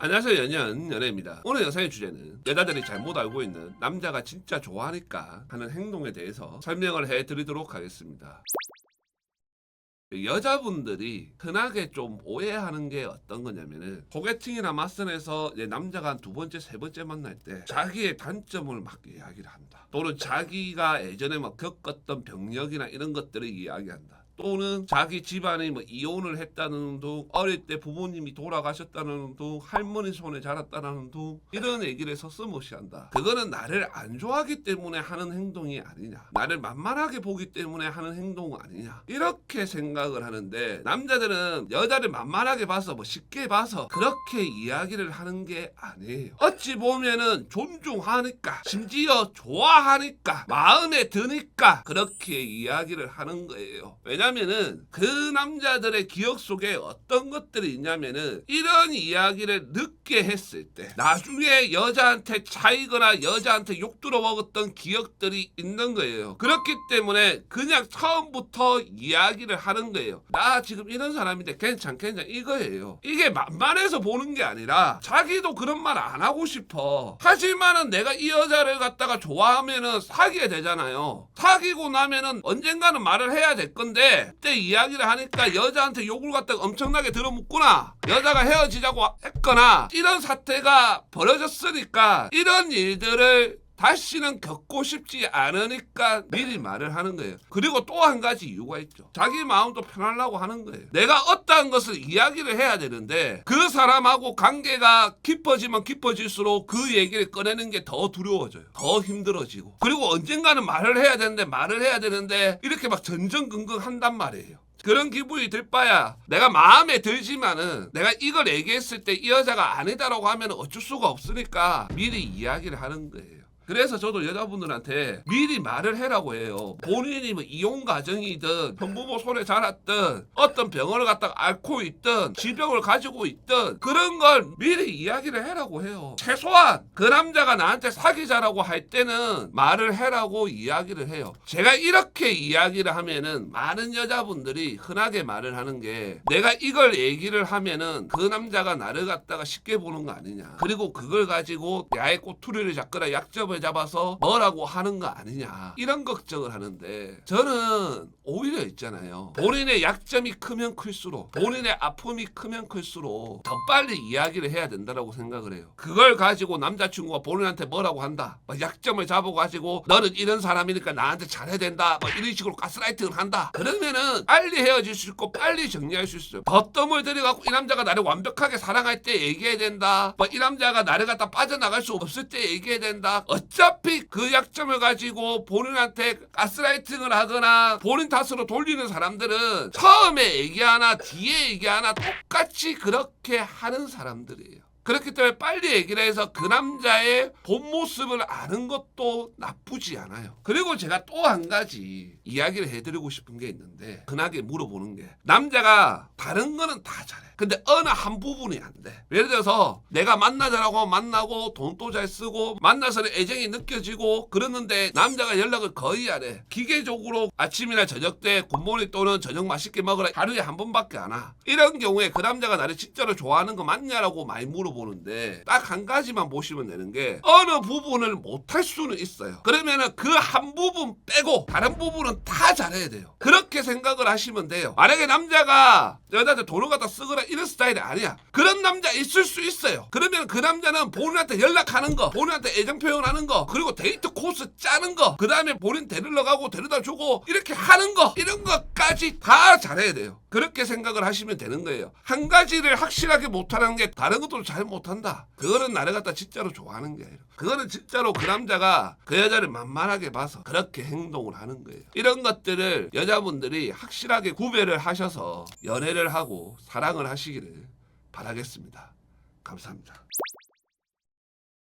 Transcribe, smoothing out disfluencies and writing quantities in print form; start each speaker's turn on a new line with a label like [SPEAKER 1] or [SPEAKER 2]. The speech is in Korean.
[SPEAKER 1] 안녕하세요, 연예입니다. 오늘 영상의 주제는 여자들이 잘못 알고 있는 남자가 진짜 좋아하니까 하는 행동에 대해서 설명을 해드리도록 하겠습니다. 여자분들이 흔하게 좀 오해하는 게 어떤 거냐면은, 소개팅이나 맞선에서 남자가 한 두 번째, 세 번째 만날 때 자기의 단점을 막 이야기를 한다. 또는 자기가 예전에 막 겪었던 병력이나 이런 것들을 이야기한다. 또는 자기 집안이 뭐 이혼을 했다는 둥, 어릴 때 부모님이 돌아가셨다는 둥, 할머니 손에 자랐다는 둥, 이런 얘기를 서슴없이 한다. 그거는 나를 안 좋아하기 때문에 하는 행동이 아니냐, 나를 만만하게 보기 때문에 하는 행동 아니냐, 이렇게 생각을 하는데, 남자들은 여자를 만만하게 봐서 뭐 쉽게 봐서 그렇게 이야기를 하는 게 아니에요. 어찌 보면은 존중하니까, 심지어 좋아하니까, 마음에 드니까 그렇게 이야기를 하는 거예요. 왜냐면은 그 남자들의 기억 속에 어떤 것들이 있냐면은, 이런 이야기를 늦게 했을 때 나중에 여자한테 차이거나 여자한테 욕 들어먹었던 기억들이 있는 거예요. 그렇기 때문에 그냥 처음부터 이야기를 하는 거예요. 나 지금 이런 사람인데 괜찮겠냐, 이거예요. 이게 만만해서 보는 게 아니라 자기도 그런 말 안 하고 싶어. 하지만은 내가 이 여자를 갖다가 좋아하면은 사귀게 되잖아요. 사귀고 나면은 언젠가는 말을 해야 될 건데, 그때 이야기를 하니까 여자한테 욕을 갖다가 엄청나게 들어묻거나 여자가 헤어지자고 했거나 이런 사태가 벌어졌으니까, 이런 일들을 다시는 겪고 싶지 않으니까 미리 말을 하는 거예요. 그리고 또 한 가지 이유가 있죠. 자기 마음도 편하려고 하는 거예요. 내가 어떠한 것을 이야기를 해야 되는데, 그 사람하고 관계가 깊어지면 깊어질수록 그 얘기를 꺼내는 게 더 두려워져요. 더 힘들어지고. 그리고 언젠가는 말을 해야 되는데 이렇게 막 전전긍긍 한단 말이에요. 그런 기분이 들 바야 내가 마음에 들지만은, 내가 이걸 얘기했을 때 이 여자가 아니다라고 하면 어쩔 수가 없으니까 미리 이야기를 하는 거예요. 그래서 저도 여자분들한테 미리 말을 해라고 해요. 본인이 뭐 이혼 가정이든 형부모 손에 자랐든 어떤 병을 갖다가 앓고 있든 질병을 가지고 있든 그런 걸 미리 이야기를 해라고 해요. 최소한 그 남자가 나한테 사귀자라고 할 때는 말을 해라고 이야기를 해요. 제가 이렇게 이야기를 하면은 많은 여자분들이 흔하게 말을 하는 게, 내가 이걸 얘기를 하면은 그 남자가 나를 갖다가 쉽게 보는 거 아니냐, 그리고 그걸 가지고 야의 꼬투리를 잡거나 약점을 잡아서 뭐라고 하는 거 아니냐, 이런 걱정을 하는데, 저는 오히려 있잖아요. 본인의 약점이 크면 클수록, 본인의 아픔이 크면 클수록 더 빨리 이야기를 해야 된다고 생각을 해요. 그걸 가지고 남자친구가 본인한테 뭐라고 한다, 약점을 잡아가지고 너는 이런 사람이니까 나한테 잘해야 된다, 이런 식으로 가스라이팅을 한다, 그러면은 빨리 헤어질 수 있고 빨리 정리할 수 있어요. 덧덤을 들여갖고 이 남자가 나를 완벽하게 사랑할 때 얘기해야 된다, 이 남자가 나를 갖다 빠져나갈 수 없을 때 얘기해야 된다. 어차피 그 약점을 가지고 본인한테 가스라이팅을 하거나 본인 탓으로 돌리는 사람들은 처음에 얘기하나 뒤에 얘기하나 똑같이 그렇게 하는 사람들이에요. 그렇기 때문에 빨리 얘기를 해서 그 남자의 본 모습을 아는 것도 나쁘지 않아요. 그리고 제가 또 한 가지 이야기를 해드리고 싶은 게 있는데, 흔하게 물어보는 게, 남자가 다른 거는 다 잘해. 근데 어느 한 부분이 안 돼. 예를 들어서 내가 만나자라고 만나고 돈도 잘 쓰고 만나서는 애정이 느껴지고 그러는데 남자가 연락을 거의 안 해. 기계적으로 아침이나 저녁 때 굿모닝 또는 저녁 맛있게 먹으라 하루에 한 번밖에 안 와. 이런 경우에 그 남자가 나를 진짜로 좋아하는 거 맞냐라고 많이 물어보는데, 딱 한 가지만 보시면 되는 게, 어느 부분을 못할 수는 있어요. 그러면은 그 한 부분 빼고 다른 부분은 다 잘해야 돼요. 그렇게 생각을 하시면 돼요. 만약에 남자가 여자한테 돈을 갖다 쓰거나 이런 스타일이 아니야, 그런 남자 있을 수 있어요. 그러면 그 남자는 본인한테 연락하는 거, 본인한테 애정 표현하는 거, 그리고 데이트 코스 짜는 거, 그 다음에 본인 데리러 가고 데려다 주고 이렇게 하는 거, 이런 것까지 다 잘해야 돼요. 그렇게 생각을 하시면 되는 거예요. 한 가지를 확실하게 못하는 게 다른 것도 잘 못한다, 그거는 나를 갖다 진짜로 좋아하는 게 아니라, 그거는 진짜로 그 남자가 그 여자를 만만하게 봐서 그렇게 행동을 하는 거예요. 이런 것들을 여자분들이 확실하게 구별을 하셔서 연애를 하고 사랑을 하시기를 바라겠습니다. 감사합니다.